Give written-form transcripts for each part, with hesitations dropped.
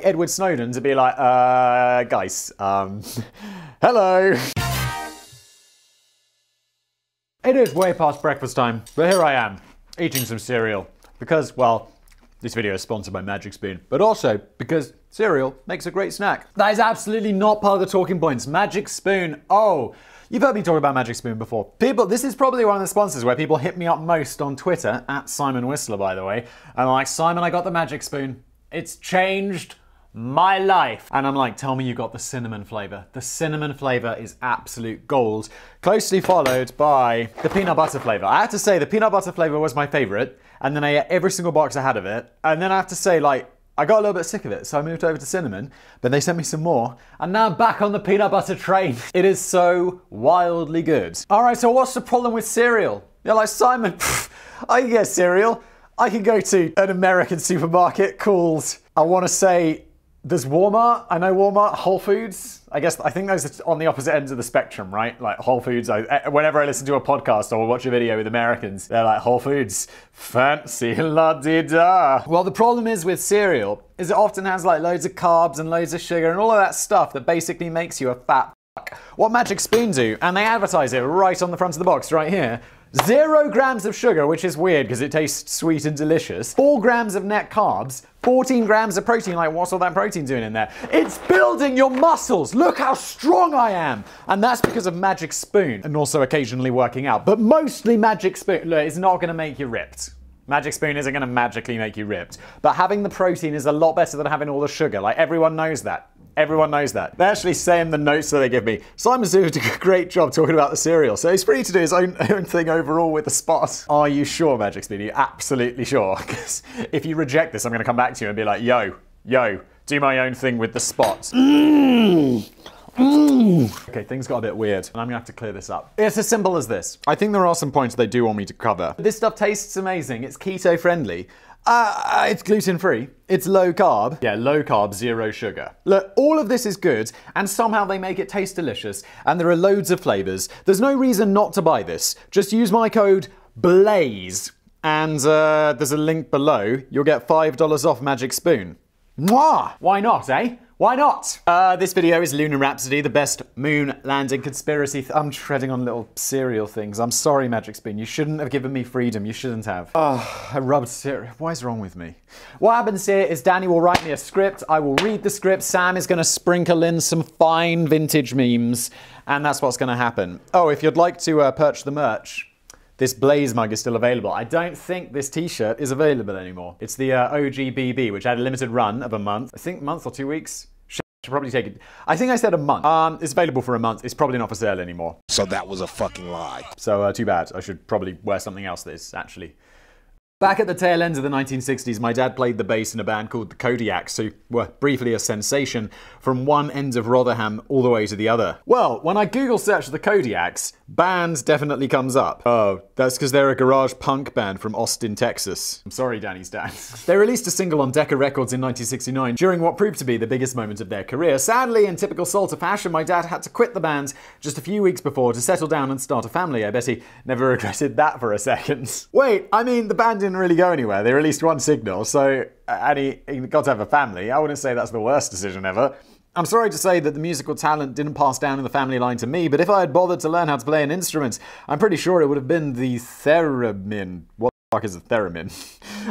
Edward Snowden to be like, guys, hello. It is way past breakfast time, but here I am, eating some cereal. Because, well, this video is sponsored by Magic Spoon, but also because cereal makes a great snack. That is absolutely not part of the talking points. Magic Spoon, oh, you've heard me talk about Magic Spoon before. This is probably one of the sponsors where people hit me up most on Twitter, at Simon Whistler, by the way. And I'm like, Simon, I got the Magic Spoon. It's changed my life. And I'm like, tell me you got the cinnamon flavor. The cinnamon flavor is absolute gold, closely followed by the peanut butter flavor. I have to say, the peanut butter flavor was my favorite, and then I ate every single box I had of it. And then I have to say, like, I got a little bit sick of it, so I moved over to cinnamon, but they sent me some more, and now I'm back on the peanut butter train. It is so wildly good. All right, so what's the problem with cereal? You're like, Simon, I can get cereal. I can go to an American supermarket called, I want to say, there's Walmart. I know Walmart, Whole Foods. I think those are on the opposite ends of the spectrum, right? Like Whole Foods, whenever I listen to a podcast or watch a video with Americans, they're like, Whole Foods, fancy la-di-da. Well, the problem is with cereal is it often has like loads of carbs and loads of sugar and all of that stuff that basically makes you a fat fuck. What Magic Spoon do, and they advertise it right on the front of the box right here, 0 grams of sugar, which is weird because it tastes sweet and delicious. 4 grams of net carbs, 14 grams of protein. Like, what's all that protein doing in there? It's building your muscles. Look how strong I am. And that's because of Magic Spoon and also occasionally working out. But mostly Magic Spoon. Look, it's not going to make you ripped. Magic Spoon isn't going to magically make you ripped. But having the protein is a lot better than having all the sugar. Like, everyone knows that. Everyone knows that. They actually say in the notes that they give me, Simon's doing a great job talking about the cereal, so he's free to do his own thing overall with the spot. Are you sure, Magic Spoon? Are you absolutely sure? Because if you reject this, I'm going to come back to you and be like, yo, do my own thing with the spot. Okay, things got a bit weird, and I'm gonna have to clear this up. It's as simple as this. I think there are some points they do want me to cover. This stuff tastes amazing. It's keto friendly. It's gluten-free. It's low carb. Yeah, low carb, 0 sugar. Look, all of this is good, and somehow they make it taste delicious, and there are loads of flavors. There's no reason not to buy this. Just use my code BLAZE, and there's a link below. You'll get $5 off Magic Spoon. Mwah! Why not, eh? Why not? This video is Lunar Rhapsody, the best moon landing conspiracy. I'm treading on little cereal things. I'm sorry, Magic Spoon. You shouldn't have given me freedom. You shouldn't have. Oh, I rubbed cereal. What is wrong with me? What happens here is Danny will write me a script. I will read the script. Sam is going to sprinkle in some fine vintage memes. And that's what's going to happen. Oh, if you'd like to purchase the merch, this Blaze mug is still available. I don't think this t-shirt is available anymore. It's the OG BB, which had a limited run of a month. I think a month or 2 weeks. Should probably take it. I think I said a month. It's available for a month. It's probably not for sale anymore. So that was a fucking lie. So too bad. I should probably wear something else this, actually. Back at the tail end of the 1960s, my dad played the bass in a band called the Kodiaks, who were briefly a sensation from one end of Rotherham all the way to the other. Well, when I Google search the Kodiaks, band definitely comes up. Oh, that's because they're a garage punk band from Austin, Texas. I'm sorry, Danny's dad. They released a single on Decca Records in 1969 during what proved to be the biggest moment of their career. Sadly, in typical Salter fashion, my dad had to quit the band just a few weeks before to settle down and start a family. I bet he never regretted that for a second. Wait, I mean, the band didn't really go anywhere. They released one single, so and he got to have a family. I wouldn't say that's the worst decision ever. I'm sorry to say that the musical talent didn't pass down in the family line to me, but if I had bothered to learn how to play an instrument, I'm pretty sure it would have been the theremin. What the fuck is a theremin?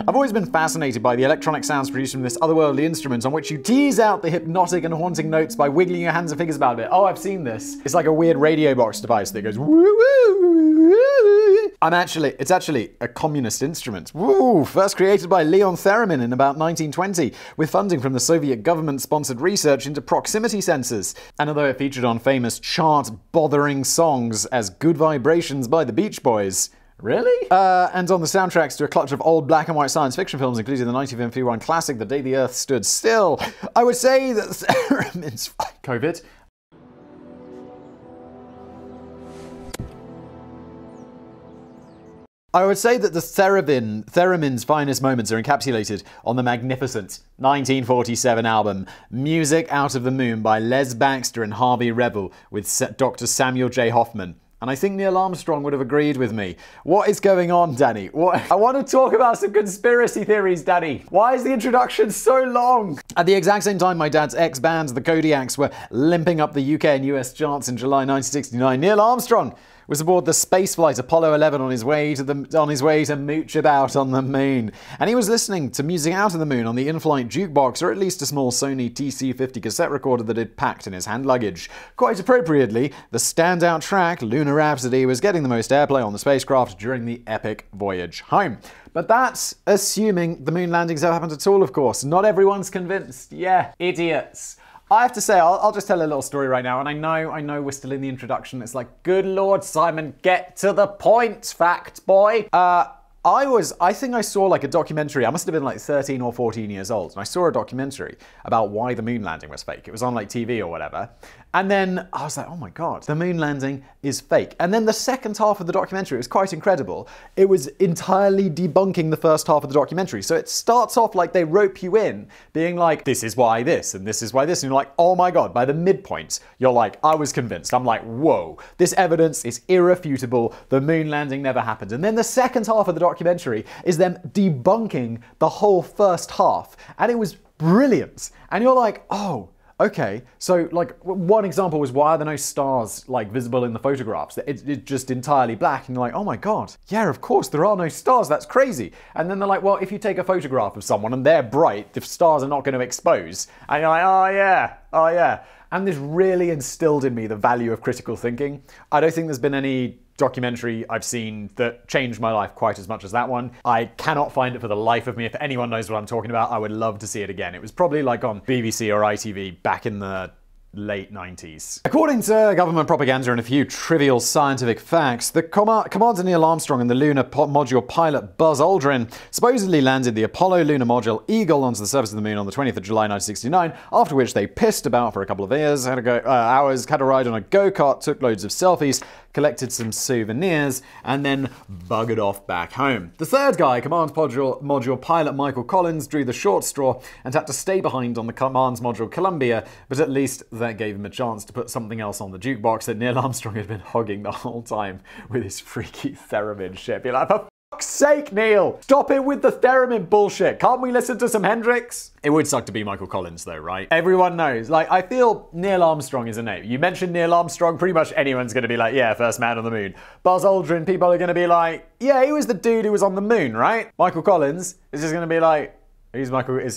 I've always been fascinated by the electronic sounds produced from this otherworldly instrument on which you tease out the hypnotic and haunting notes by wiggling your hands and fingers about a bit. Oh, I've seen this. It's like a weird radio box device that goes woo woo woo woo. It's actually a communist instrument. Woo! First created by Leon Theremin in about 1920, with funding from the Soviet government-sponsored research into proximity sensors. And although it featured on famous chart-bothering songs as Good Vibrations by the Beach Boys, really? And on the soundtracks to a clutch of old black and white science fiction films, including the 1951 classic The Day the Earth Stood Still, I would say that Theremin's COVID. I would say that the Theremin's finest moments are encapsulated on the magnificent 1947 album Music Out of the Moon by Les Baxter and Harvey Revel with Dr. Samuel J. Hoffman. And I think Neil Armstrong would have agreed with me. What is going on, Danny? I want to talk about some conspiracy theories, Danny. Why is the introduction so long? At the exact same time my dad's ex-band, the Kodiaks, were limping up the UK and US charts in July 1969, Neil Armstrong was aboard the spaceflight Apollo 11 on his way to mooch about on the moon. And he was listening to music out of the moon on the in-flight jukebox, or at least a small Sony TC-50 cassette recorder that he'd packed in his hand luggage. Quite appropriately, the standout track, Lunar Rhapsody, was getting the most airplay on the spacecraft during the epic voyage home. But that's assuming the moon landings ever happened at all, of course. Not everyone's convinced. Yeah, idiots. I have to say, I'll just tell a little story right now, and I know we're still in the introduction. It's like, good Lord, Simon, get to the point, fact boy. I think I saw like a documentary. I must have been like 13 or 14 years old, and I saw a documentary about why the moon landing was fake. It was on like TV or whatever. And then I was like, oh my God, the moon landing is fake. And then the second half of the documentary was quite incredible. It was entirely debunking the first half of the documentary. So it starts off like they rope you in, being like, this is why this, and this is why this. And you're like, oh my God, by the midpoint, you're like, I was convinced. I'm like, whoa, this evidence is irrefutable. The moon landing never happened. And then the second half of the documentary is them debunking the whole first half. And it was brilliant. And you're like, oh, okay, so like one example was, why are there no stars like visible in the photographs? It's just entirely black, and you're like, oh my God, yeah, of course there are no stars, that's crazy. And then they're like, well, if you take a photograph of someone and they're bright, the stars are not going to expose. And you're like, oh yeah. And this really instilled in me the value of critical thinking. I don't think there's been any documentary I've seen that changed my life quite as much as that one. I cannot find it for the life of me. If anyone knows what I'm talking about, I would love to see it again. It was probably like on BBC or ITV back in the late 90s. According to government propaganda and a few trivial scientific facts, the Commander Neil Armstrong and the lunar module pilot Buzz Aldrin supposedly landed the Apollo lunar module Eagle onto the surface of the moon on the 20th of July 1969, after which they pissed about for a couple of hours, had a ride on a go-kart, took loads of selfies, collected some souvenirs, and then buggered off back home. The third guy, Command Module pilot Michael Collins, drew the short straw and had to stay behind on the Command Module Columbia, but at least that gave him a chance to put something else on the jukebox that Neil Armstrong had been hogging the whole time with his freaky theremin shit. Be like, for fuck's sake, Neil! Stop it with the theremin bullshit! Can't we listen to some Hendrix? It would suck to be Michael Collins though, right? Everyone knows. Like, I feel Neil Armstrong is a name. You mention Neil Armstrong, pretty much anyone's gonna be like, yeah, first man on the moon. Buzz Aldrin, people are gonna be like, yeah, he was the dude who was on the moon, right? Michael Collins is just gonna be like, who's Michael? Is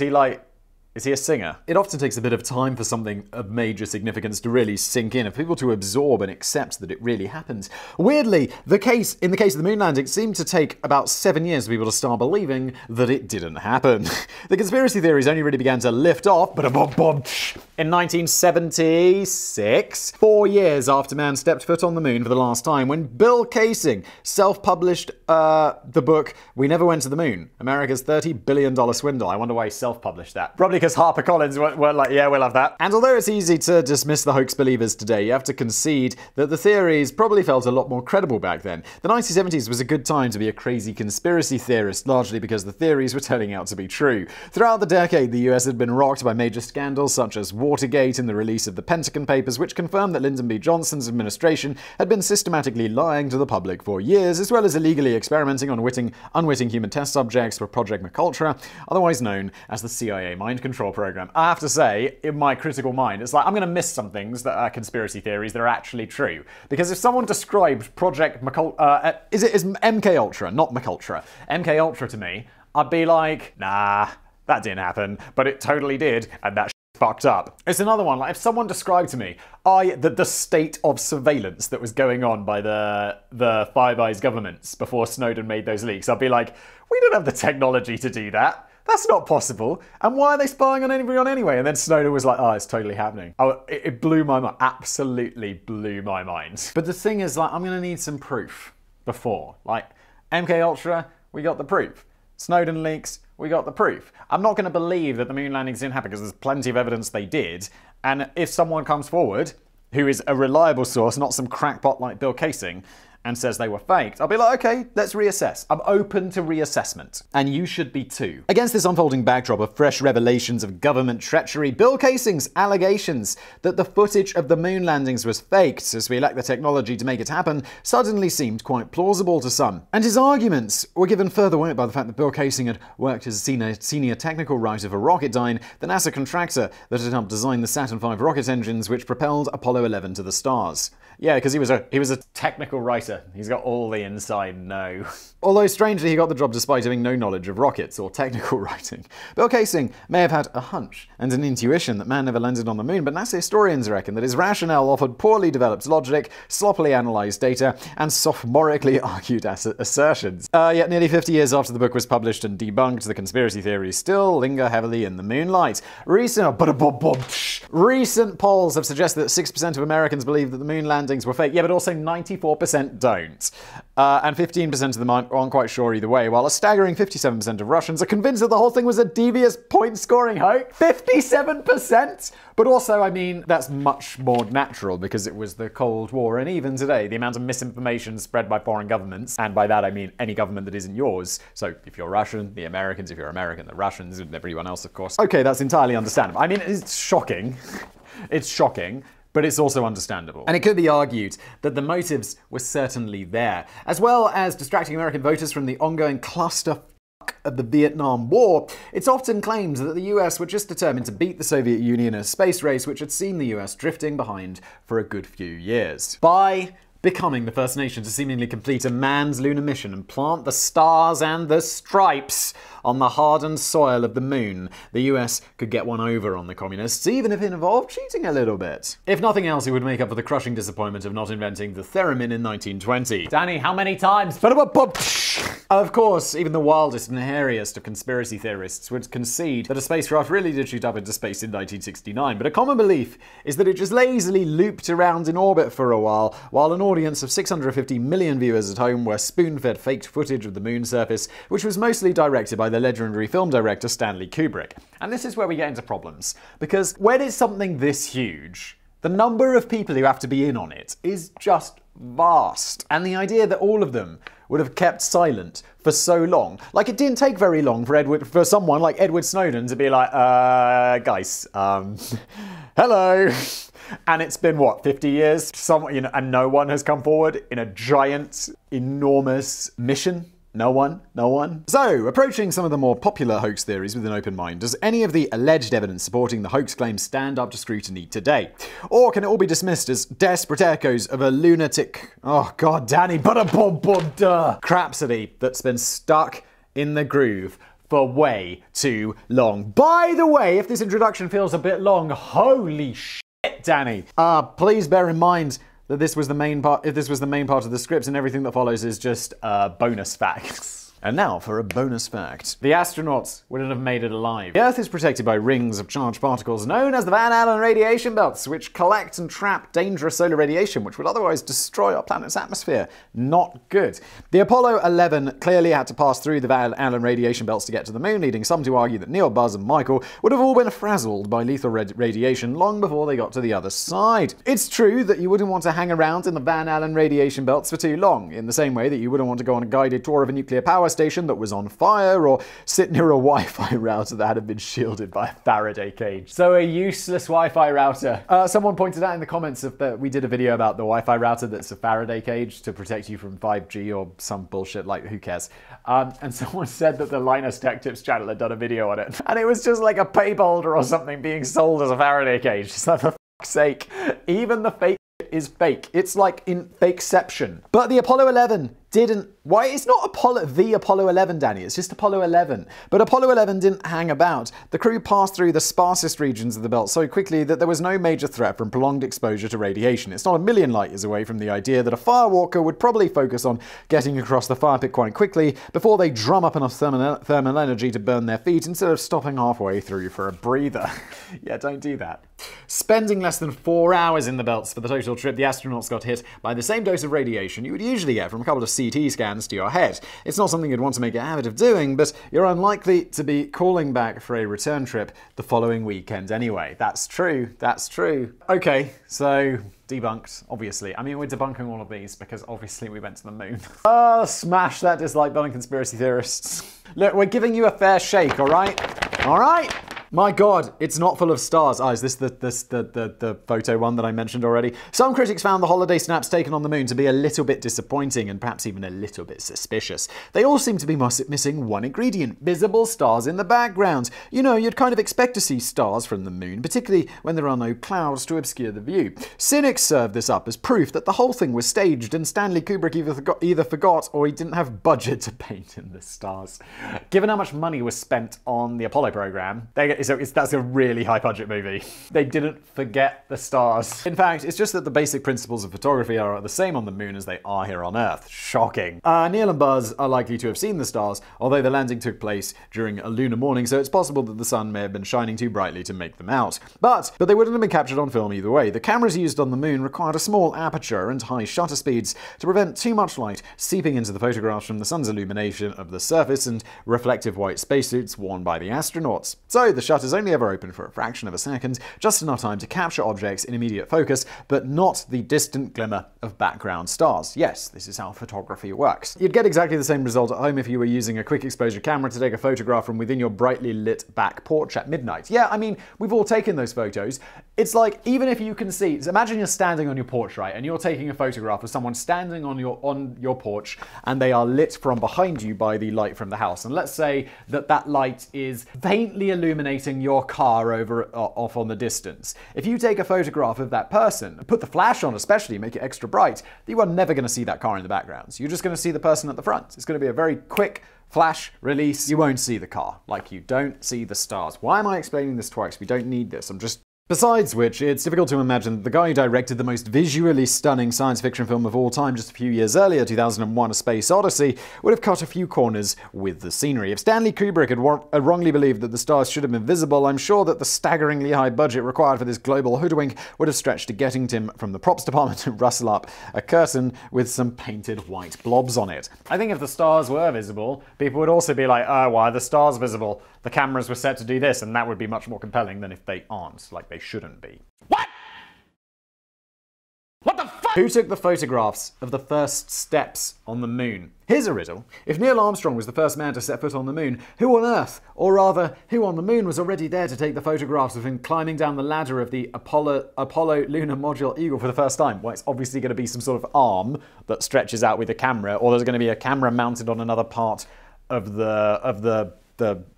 he a singer? It often takes a bit of time for something of major significance to really sink in, for people to absorb and accept that it really happened. Weirdly, in the case of the moon landing, it seemed to take about 7 years for people to start believing that it didn't happen. The conspiracy theories only really began to lift off in 1976, 4 years after man stepped foot on the moon for the last time, when Bill Kaysing self-published the book We Never Went to the Moon, America's $30 billion swindle. I wonder why he self-published that. Probably because HarperCollins weren't like, yeah, we'll have that. And although it's easy to dismiss the hoax believers today, you have to concede that the theories probably felt a lot more credible back then. The 1970s was a good time to be a crazy conspiracy theorist, largely because the theories were turning out to be true. Throughout the decade, the US had been rocked by major scandals such as Watergate and the release of the Pentagon Papers, which confirmed that Lyndon B. Johnson's administration had been systematically lying to the public for years, as well as illegally experimenting on unwitting human test subjects for Project MKUltra, otherwise known as the CIA mind control program. I have to say, in my critical mind, it's like I'm going to miss some things that are conspiracy theories that are actually true. Because if someone described Project MKUltra, is MKUltra, not MKUltra, MKUltra to me, I'd be like, nah, that didn't happen, but it totally did, and that fucked up. It's another one, like if someone described to me the state of surveillance that was going on by the Five Eyes governments before Snowden made those leaks, I'd be like, we don't have the technology to do that. That's not possible. And why are they spying on everyone anyway? And then Snowden was like, oh, it's totally happening. Oh, it blew my mind. Absolutely blew my mind. But the thing is, like, I'm going to need some proof before. Like, MKUltra, we got the proof. Snowden leaks, we got the proof. I'm not going to believe that the moon landings didn't happen because there's plenty of evidence they did. And if someone comes forward, who is a reliable source, not some crackpot like Bill Kaysing, and says they were faked, I'll be like, okay, let's reassess. I'm open to reassessment. And you should be too. Against this unfolding backdrop of fresh revelations of government treachery, Bill Casing's allegations that the footage of the moon landings was faked, as we lack the technology to make it happen, suddenly seemed quite plausible to some. And his arguments were given further weight by the fact that Bill Casing had worked as a senior technical writer for Rocketdyne, the NASA contractor that had helped design the Saturn V rocket engines which propelled Apollo 11 to the stars. Yeah, because he was a technical writer. He's got all the inside know. Although strangely he got the job despite having no knowledge of rockets or technical writing. Bill Casing may have had a hunch and an intuition that man never landed on the moon, but NASA historians reckon that his rationale offered poorly developed logic, sloppily analysed data, and sophomorically argued assertions. Yet nearly 50 years after the book was published and debunked, the conspiracy theories still linger heavily in the moonlight. Recent polls have suggested that 6% of Americans believe that the moon landings were fake. Yeah, but also 94% don't. And 15% of them aren't quite sure either way, while a staggering 57% of Russians are convinced that the whole thing was a devious point-scoring hoax. 57%? But also, I mean, that's much more natural because it was the Cold War, and even today, the amount of misinformation spread by foreign governments, and by that I mean any government that isn't yours. So if you're Russian, the Americans; if you're American, the Russians, and everyone else, of course. Okay, that's entirely understandable. I mean, it's shocking. It's shocking. But it's also understandable. And it could be argued that the motives were certainly there, as well as distracting American voters from the ongoing clusterfuck of the Vietnam War. It's often claimed that the US were just determined to beat the Soviet Union in a space race which had seen the US drifting behind for a good few years. By becoming the first nation to seemingly complete a manned lunar mission and plant the stars and the stripes on the hardened soil of the moon, the US could get one over on the communists, even if it involved cheating a little bit. If nothing else, it would make up for the crushing disappointment of not inventing the theremin in 1920. Danny, how many times? Of course, even the wildest and hairiest of conspiracy theorists would concede that a spacecraft really did shoot up into space in 1969, but a common belief is that it just lazily looped around in orbit for a while an audience of 650 million viewers at home were spoon-fed faked footage of the moon's surface, which was mostly directed by the legendary film director Stanley Kubrick. And this is where we get into problems, because when it's something this huge, the number of people who have to be in on it is just vast. And the idea that all of them would have kept silent for so long. Like, it didn't take very long for someone like Edward Snowden to be like, guys, hello. And it's been, what, 50 years? And no one has come forward in a giant, enormous mission? No one? No one? So, approaching some of the more popular hoax theories with an open mind, does any of the alleged evidence supporting the hoax claims stand up to scrutiny today? Or can it all be dismissed as desperate echoes of a lunatic, oh god, Danny, Rhapsody that's been stuck in the groove for way too long? By the way, if this introduction feels a bit long, holy shit, Danny. Please bear in mind that this was the main part. If this was the main part of the script, and everything that follows is just bonus facts. And now for a bonus fact. The astronauts wouldn't have made it alive. The Earth is protected by rings of charged particles known as the Van Allen radiation belts, which collect and trap dangerous solar radiation, which would otherwise destroy our planet's atmosphere. Not good. The Apollo 11 clearly had to pass through the Van Allen radiation belts to get to the moon, leading some to argue that Neil, Buzz, and Michael would have all been frazzled by lethal radiation long before they got to the other side. It's true that you wouldn't want to hang around in the Van Allen radiation belts for too long, in the same way that you wouldn't want to go on a guided tour of a nuclear power station that was on fire, or sit near a Wi-Fi router that had been shielded by a Faraday cage. So a useless Wi-Fi router. Someone pointed out in the comments that we did a video about the Wi-Fi router that's a Faraday cage to protect you from 5G or some bullshit, like, who cares? And someone said that the Linus Tech Tips channel had done a video on it, and it was just like a paper holder or something being sold as a Faraday cage. It's like, for fuck's sake, even the fake is fake. It's like in Fakeception. But the Apollo 11 didn't... Why? It's not the Apollo 11, Danny. It's just Apollo 11. But Apollo 11 didn't hang about. The crew passed through the sparsest regions of the belt so quickly that there was no major threat from prolonged exposure to radiation. It's not a million light years away from the idea that a firewalker would probably focus on getting across the fire pit quite quickly before they drum up enough thermal energy to burn their feet instead of stopping halfway through for a breather. Yeah, don't do that. spending less than 4 hours in the belts for the total trip, the astronauts got hit by the same dose of radiation you would usually get from a couple of CT scans to your head. It's not something you'd want to make a habit of doing, but you're unlikely to be calling back for a return trip the following weekend anyway. That's true. That's true. Okay, so debunked, obviously. I mean, we're debunking all of these because obviously we went to the moon. Oh, smash that dislike button, conspiracy theorists. Look, we're giving you a fair shake, all right? All right? My God, it's not full of stars. Oh, is this the photo one that I mentioned already? Some critics found the holiday snaps taken on the moon to be a little bit disappointing and perhaps even a little bit suspicious. They all seem to be missing one ingredient: visible stars in the background. You know, you'd kind of expect to see stars from the moon, particularly when there are no clouds to obscure the view. Cynics served this up as proof that the whole thing was staged and Stanley Kubrick either forgot or he didn't have budget to paint in the stars. Given how much money was spent on the Apollo program, that's a really high-budget movie. They didn't forget the stars. In fact, it's just that the basic principles of photography are the same on the moon as they are here on Earth. Shocking. Neil and Buzz are likely to have seen the stars, although the landing took place during a lunar morning, so it's possible that the sun may have been shining too brightly to make them out. But they wouldn't have been captured on film either way. The cameras used on the moon required a small aperture and high shutter speeds to prevent too much light seeping into the photographs from the sun's illumination of the surface and reflective white spacesuits worn by the astronauts. So the shutters only ever open for a fraction of a second, just enough time to capture objects in immediate focus, but not the distant glimmer of background stars. Yes, this is how photography works. You'd get exactly the same result at home if you were using a quick exposure camera to take a photograph from within your brightly lit back porch at midnight. Yeah, I mean, we've all taken those photos. It's like, even if you can see, so imagine you're standing on your porch, right, and you're taking a photograph of someone standing on your porch, and they are lit from behind you by the light from the house. And let's say that light is faintly illuminating your car off on the distance. If you take a photograph of that person, put the flash on especially, make it extra bright, you are never going to see that car in the background. You're just going to see the person at the front. It's going to be a very quick flash release. You won't see the car, like you don't see the stars. Why am I explaining this twice? We don't need this. Besides which, it's difficult to imagine that the guy who directed the most visually stunning science fiction film of all time just a few years earlier, 2001: A Space Odyssey, would have cut a few corners with the scenery. If Stanley Kubrick had wrongly believed that the stars should have been visible, I'm sure that the staggeringly high budget required for this global hoodwink would have stretched to getting Tim from the props department to rustle up a curtain with some painted white blobs on it. I think if the stars were visible, people would also be like, oh, why are the stars visible? The cameras were set to do this, and that would be much more compelling than if they aren't, like they shouldn't be. What? What the fuck? Who took the photographs of the first steps on the moon? Here's a riddle. If Neil Armstrong was the first man to set foot on the moon, who on Earth, or rather, who on the moon was already there to take the photographs of him climbing down the ladder of the Apollo Lunar Module Eagle for the first time? Well, it's obviously going to be some sort of arm that stretches out with a camera, or there's going to be a camera mounted on another part of the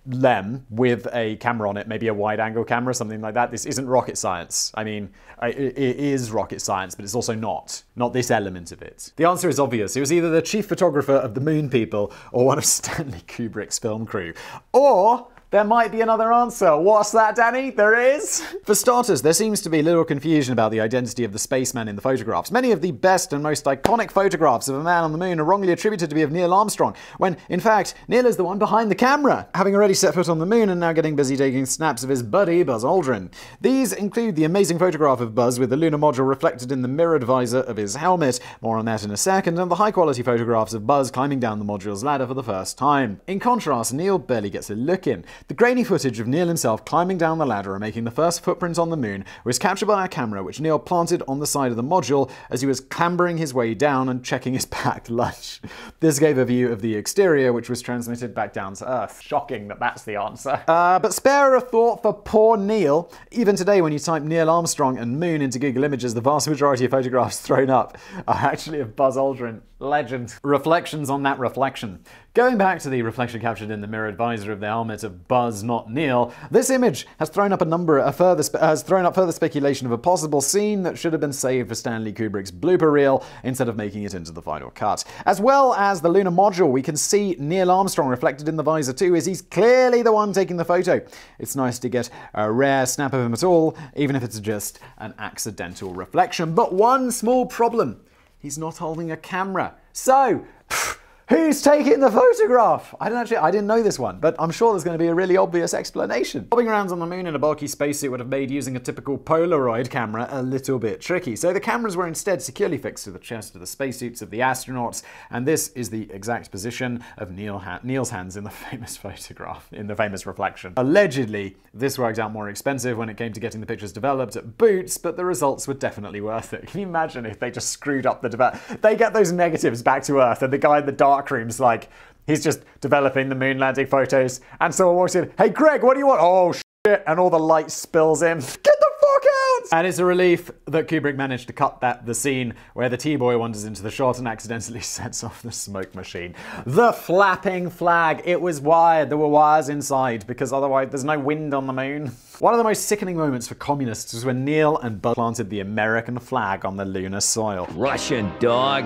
LEM with a camera on it, maybe a wide-angle camera, something like that. This isn't rocket science. I mean, it is rocket science, but it's also not this element of it. The answer is obvious. He was either the chief photographer of the moon people or one of Stanley Kubrick's film crew. Or there might be another answer. What's that, Danny? There is? For starters, there seems to be little confusion about the identity of the spaceman in the photographs. Many of the best and most iconic photographs of a man on the moon are wrongly attributed to be of Neil Armstrong, when, in fact, Neil is the one behind the camera, having already set foot on the moon and now getting busy taking snaps of his buddy, Buzz Aldrin. These include the amazing photograph of Buzz with the lunar module reflected in the mirrored visor of his helmet, more on that in a second, and the high-quality photographs of Buzz climbing down the module's ladder for the first time. In contrast, Neil barely gets a look in. The grainy footage of Neil himself climbing down the ladder and making the first footprint on the moon was captured by a camera which Neil planted on the side of the module as he was clambering his way down and checking his packed lunch. This gave a view of the exterior, which was transmitted back down to Earth. Shocking that that's the answer. But spare a thought for poor Neil. Even today, when you type Neil Armstrong and moon into Google Images, the vast majority of photographs thrown up are actually of Buzz Aldrin. Legend. Reflections on that reflection. Going back to the reflection captured in the mirrored visor of the helmet of Buzz, not Neil, this image has thrown up further speculation of a possible scene that should have been saved for Stanley Kubrick's blooper reel instead of making it into the final cut. As well as the lunar module, we can see Neil Armstrong reflected in the visor too, as he's clearly the one taking the photo. It's nice to get a rare snap of him at all, even if it's just an accidental reflection. But one small problem. He's not holding a camera. So, Who's taking the photograph? I didn't know this one, but I'm sure there's going to be a really obvious explanation. Bobbing around on the moon in a bulky spacesuit would have made using a typical Polaroid camera a little bit tricky, so the cameras were instead securely fixed to the chest of the spacesuits of the astronauts, and this is the exact position of Neil's hands in the famous photograph, in the famous reflection. Allegedly, this worked out more expensive when it came to getting the pictures developed at Boots, but the results were definitely worth it. Can you imagine if they just screwed up the They get those negatives back to Earth, and the guy in the dark room's like, he's just developing the moon landing photos, and someone walks in, "Hey Greg, what do you want?" "Oh shit," and all the light spills in. Get the fuck out! And it's a relief that Kubrick managed to cut the scene where the T-boy wanders into the shot and accidentally sets off the smoke machine. The flapping flag, it was wired, there were wires inside, because otherwise there's no wind on the moon. One of the most sickening moments for communists was when Neil and Buzz planted the American flag on the lunar soil. Russian dog.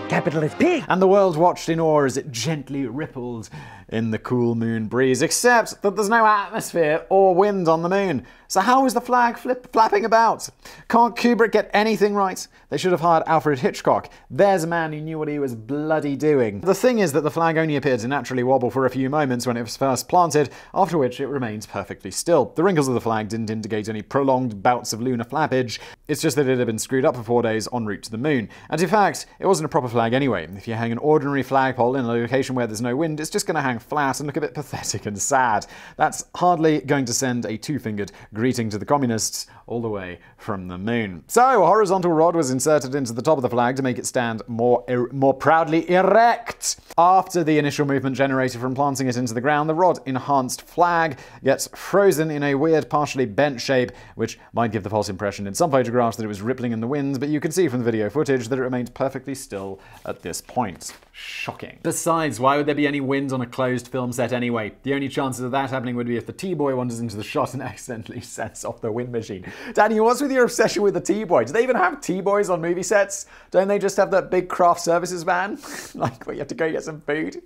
Capitalist pig. And the world watched in awe as it gently rippled in the cool moon breeze, except that there's no atmosphere or wind on the moon. So how was the flag flapping about? Can't Kubrick get anything right? They should have hired Alfred Hitchcock. There's a man who knew what he was bloody doing. The thing is that the flag only appeared to naturally wobble for a few moments when it was first planted, after which it remained perfectly still. The wrinkles of the flag didn't indicate any prolonged bouts of lunar flappage, it's just that it had been screwed up for 4 days en route to the moon. And in fact, it wasn't a proper flag anyway. If you hang an ordinary flagpole in a location where there's no wind, it's just going to hang flat and look a bit pathetic and sad. That's hardly going to send a two-fingered greeting to the communists all the way from the moon. So a horizontal rod was inserted into the top of the flag to make it stand more proudly erect. After the initial movement generated from planting it into the ground, the rod-enhanced flag gets frozen in a weird, partially bent shape, which might give the false impression in some photographs that it was rippling in the wind, but you can see from the video footage that it remained perfectly still at this point. Shocking. Besides, why would there be any wind on a closed film set anyway? The only chances of that happening would be if the T-boy wanders into the shot and accidentally sets off the wind machine. Danny, what's with your obsession with the T-boy? Do they even have T-boys on movie sets? Don't they just have that big craft services van? Like, where you have to go get some food?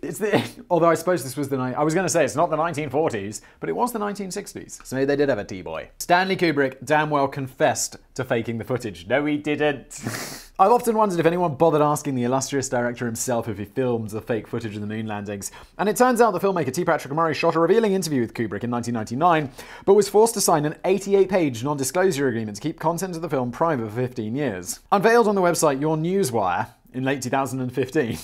Although I suppose this was I was going to say it's not the 1940s, but it was the 1960s. So maybe they did have a T-boy. Stanley Kubrick damn well confessed to faking the footage. No, he didn't. I've often wondered if anyone bothered asking the illustrious director himself if he filmed the fake footage of the moon landings. And it turns out the filmmaker T. Patrick Murray shot a revealing interview with Kubrick in 1999, but was forced to sign an 88-page non-disclosure agreement to keep content of the film private for 15 years. Unveiled on the website Your Newswire in late 2015.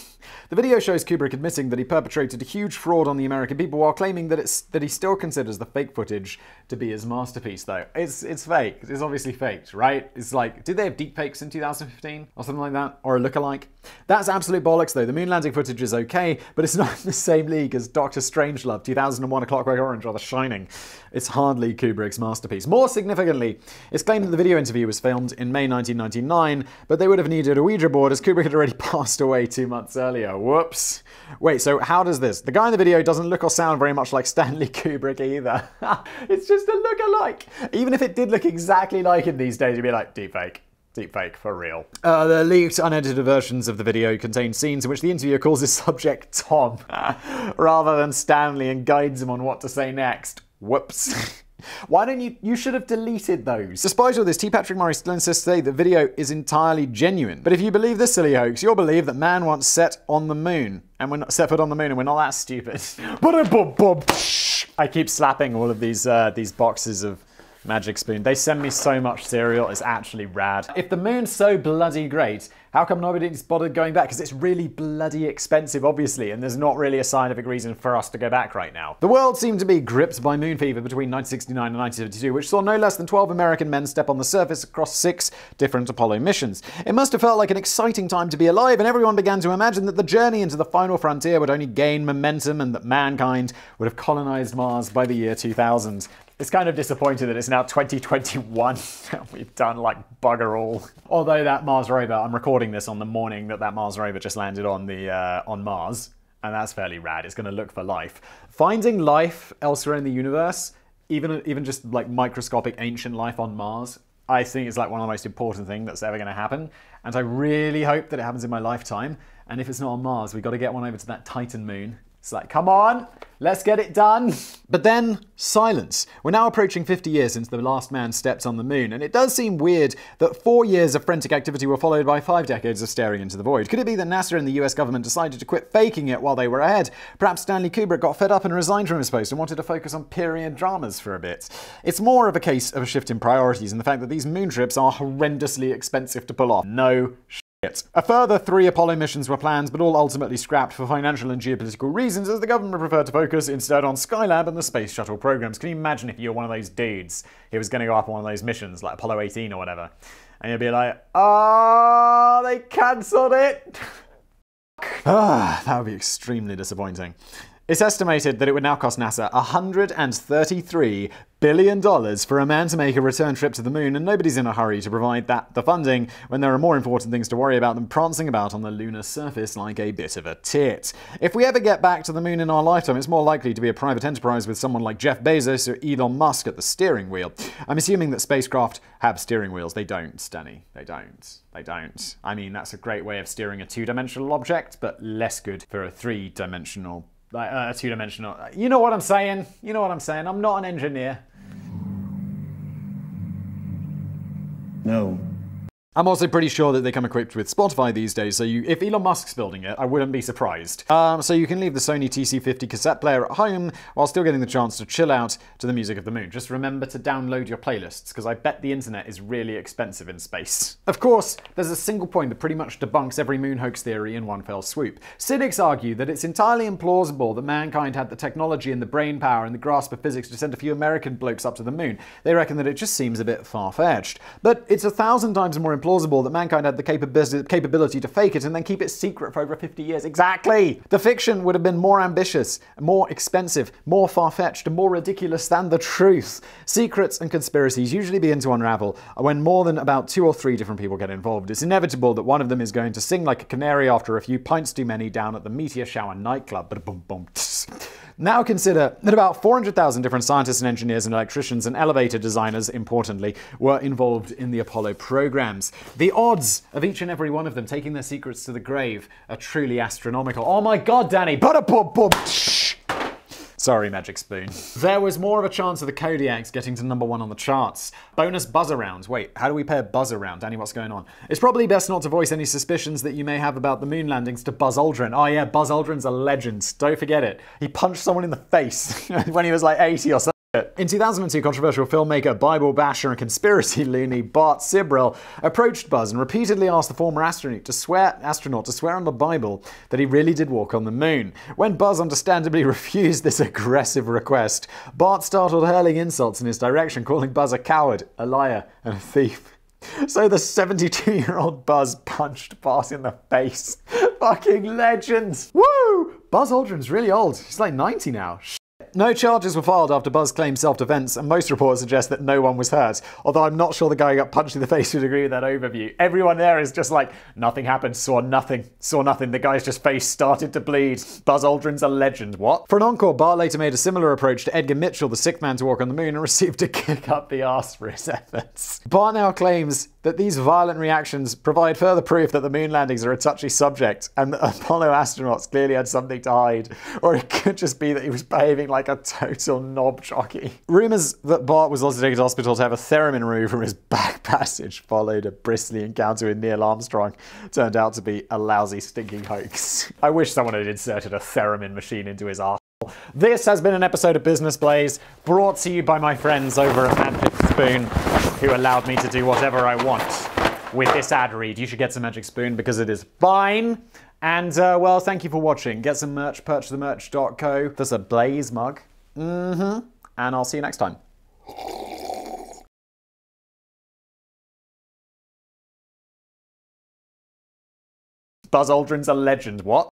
The video shows Kubrick admitting that he perpetrated a huge fraud on the American people while claiming that he still considers the fake footage to be his masterpiece, though. It's fake. It's obviously faked, right? It's like, did they have deepfakes in 2015 or something like that? Or a lookalike? That's absolute bollocks, though. The moon landing footage is okay, but it's not in the same league as Dr. Strangelove, 2001, A Clockwork Orange, or The Shining. It's hardly Kubrick's masterpiece. More significantly, it's claimed that the video interview was filmed in May 1999, but they would have needed a Ouija board as Kubrick had already passed away 2 months earlier. Whoops. Wait, so how does this? The guy in the video doesn't look or sound very much like Stanley Kubrick either. It's just a look-alike. Even if it did look exactly like him these days, you'd be like, deepfake. Deepfake, for real. The leaked, unedited versions of the video contain scenes in which the interviewer calls his subject Tom, rather than Stanley, and guides him on what to say next. Whoops. Why don't you should have deleted those. Despite all this, T. Patrick Murray still insists today that the video is entirely genuine. But if you believe this silly hoax, you'll believe that man once set on the moon. And we're not set foot on the moon, and we're not that stupid. I keep slapping all of these boxes of Magic Spoon. They send me so much cereal, it's actually rad. If the moon's so bloody great, how come nobody's bothered going back? Because it's really bloody expensive, obviously, and there's not really a scientific reason for us to go back right now. The world seemed to be gripped by moon fever between 1969 and 1972, which saw no less than 12 American men step on the surface across 6 different Apollo missions. It must have felt like an exciting time to be alive, and everyone began to imagine that the journey into the final frontier would only gain momentum and that mankind would have colonized Mars by the year 2000. It's kind of disappointing that it's now 2021 and we've done like bugger all. Although that Mars rover, I'm recording this on the morning that Mars rover just landed on Mars, and that's fairly rad. It's going to look for life. Finding life elsewhere in the universe, even just like microscopic ancient life on Mars, I think is like one of the most important things that's ever going to happen. And I really hope that it happens in my lifetime. And if it's not on Mars, we've got to get one over to that Titan moon It's like, come on, let's get it done. But then, silence. We're now approaching 50 years since the last man stepped on the moon, and it does seem weird that 4 years of frantic activity were followed by 5 decades of staring into the void. Could it be that NASA and the US government decided to quit faking it while they were ahead? Perhaps Stanley Kubrick got fed up and resigned from his post and wanted to focus on period dramas for a bit. It's more of a case of a shift in priorities and the fact that these moon trips are horrendously expensive to pull off. No shit. A further 3 Apollo missions were planned, but all ultimately scrapped for financial and geopolitical reasons, as the government preferred to focus instead on Skylab and the Space Shuttle programs. Can you imagine if you were one of those dudes who was going to go up on one of those missions, like Apollo 18 or whatever, and you'd be like, oh, they cancelled it? That would be extremely disappointing. It's estimated that it would now cost NASA $133 billion for a man to make a return trip to the moon, and nobody's in a hurry to provide the funding when there are more important things to worry about than prancing about on the lunar surface like a bit of a tit. If we ever get back to the moon in our lifetime, it's more likely to be a private enterprise with someone like Jeff Bezos or Elon Musk at the steering wheel. I'm assuming that spacecraft have steering wheels. They don't, Stanny. They don't. They don't. I mean, that's a great way of steering a 2-dimensional object, but less good for a 3-dimensional. Like a 2-dimensional. You know what I'm saying? You know what I'm saying? I'm not an engineer. No. I'm also pretty sure that they come equipped with Spotify these days, so if Elon Musk's building it, I wouldn't be surprised. So you can leave the Sony TC50 cassette player at home while still getting the chance to chill out to the music of the moon. Just remember to download your playlists, because I bet the internet is really expensive in space. Of course, there's a single point that pretty much debunks every moon hoax theory in one fell swoop. Cynics argue that it's entirely implausible that mankind had the technology and the brain power and the grasp of physics to send a few American blokes up to the moon. They reckon that it just seems a bit far-fetched. But it's 1,000 times more plausible that mankind had the capability to fake it and then keep it secret for over 50 years. Exactly! The fiction would have been more ambitious, more expensive, more far-fetched, and more ridiculous than the truth. Secrets and conspiracies usually begin to unravel when more than about 2 or 3 different people get involved. It's inevitable that one of them is going to sing like a canary after a few pints too many down at the Meteor Shower nightclub. Now consider that about 400,000 different scientists and engineers and electricians and elevator designers, importantly, were involved in the Apollo programs. The odds of each and every one of them taking their secrets to the grave are truly astronomical. Oh my god, Danny! Sorry, Magic Spoon. There was more of a chance of the Kodiaks getting to #1 on the charts. Bonus buzzer round. Wait, how do we pay a buzzer round? Danny, what's going on? It's probably best not to voice any suspicions that you may have about the moon landings to Buzz Aldrin. Oh yeah, Buzz Aldrin's a legend. Don't forget it. He punched someone in the face when he was like 80 or something. In 2002, controversial filmmaker, Bible basher and conspiracy loony Bart Sibrel approached Buzz and repeatedly asked the former astronaut to swear on the Bible that he really did walk on the moon. When Buzz understandably refused this aggressive request, Bart started hurling insults in his direction, calling Buzz a coward, a liar, and a thief. So the 72-year-old Buzz punched Bart in the face. Fucking legend! Woo! Buzz Aldrin's really old. He's like 90 now. No charges were filed after Buzz claimed self-defense, and most reports suggest that no one was hurt. Although I'm not sure the guy who got punched in the face would agree with that overview. Everyone there is just like, nothing happened, saw nothing. The guy's just face started to bleed. Buzz Aldrin's a legend. What? For an encore, Bart later made a similar approach to Edgar Mitchell, the 6th man to walk on the moon, and received a kick up the arse for his efforts. Bart now claims that these violent reactions provide further proof that the moon landings are a touchy subject, and that Apollo astronauts clearly had something to hide. Or it could just be that he was behaving like a total knob jockey. Rumours that Bart was also taken to hospital to have a theremin removed from his back passage followed a bristly encounter with Neil Armstrong turned out to be a lousy, stinking hoax. I wish someone had inserted a theremin machine into his arse. This has been an episode of Business Blaze, brought to you by my friends over at Magic Spoon, who allowed me to do whatever I want with this ad read. You should get some Magic Spoon because it is fine. And, well, thank you for watching. Get some merch, purchasethemerch.co. There's a Blaze mug. And I'll see you next time. Buzz Aldrin's a legend. What?